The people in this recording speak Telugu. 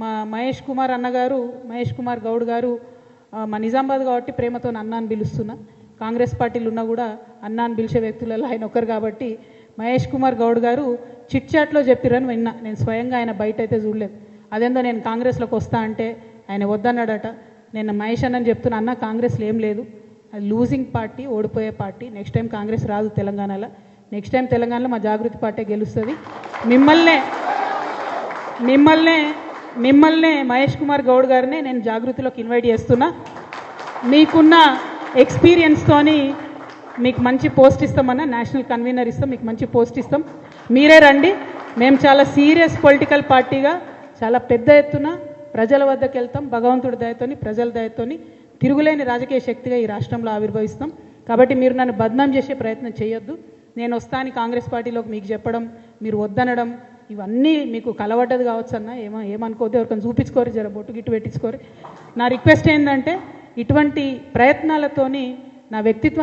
మా మహేష్ కుమార్ గౌడ్ గారు మా నిజామాబాద్ కాబట్టి ప్రేమతో అన్న అని పిలుస్తున్నా. కాంగ్రెస్ పార్టీలు ఉన్నా కూడా అన్న అని పిలిచే వ్యక్తులలో ఆయన ఒక్కరు కాబట్టి మహేష్ కుమార్ గౌడ్ గారు చిట్ చాట్లో చెప్పిరని విన్నా. నేను స్వయంగా ఆయన బయట అయితే చూడలేదు. అదేందో నేను కాంగ్రెస్లోకి వస్తా అంటే ఆయన వద్దన్నాడట. నేను మహేష్ అన్నని చెప్తున్నా, అన్న కాంగ్రెస్లో ఏం లేదు, అది లూజింగ్ పార్టీ, ఓడిపోయే పార్టీ. నెక్స్ట్ టైం కాంగ్రెస్ రాదు తెలంగాణలో. నెక్స్ట్ టైం తెలంగాణలో మా జాగృతి పార్టీ గెలుస్తుంది. మిమ్మల్నే మహేష్ కుమార్ గౌడ్ గారినే నేను జాగృతిలోకి ఇన్వైట్ చేస్తున్నా. మీకున్న ఎక్స్పీరియన్స్తోని మీకు మంచి పోస్ట్ ఇస్తామన్నా, నేషనల్ కన్వీనర్ ఇస్తాం, మీకు మంచి పోస్ట్ ఇస్తాం, మీరే రండి. మేము చాలా సీరియస్ పొలిటికల్ పార్టీగా చాలా పెద్ద ఎత్తున ప్రజల వద్దకు వెళ్తాం. భగవంతుడి దయతోని, ప్రజల దయతోని తిరుగులేని రాజకీయ శక్తిగా ఈ రాష్ట్రంలో ఆవిర్భవిస్తాం. కాబట్టి మీరు నన్ను బద్నాం చేసే ప్రయత్నం చేయొద్దు. నేను వస్తాను కాంగ్రెస్ పార్టీలోకి మీకు చెప్పడం, మీరు వద్దనడం, ఇవన్నీ మీకు కలవడ్డది కావచ్చు అన్న. ఏమనుకోవద్దు, ఎవరికైనా చూపించుకోరు, జర బొట్టు గిట్టు పెట్టించుకోరు. నా రిక్వెస్ట్ ఏంటంటే ఇటువంటి ప్రయత్నాలతోని నా వ్యక్తిత్వాన్ని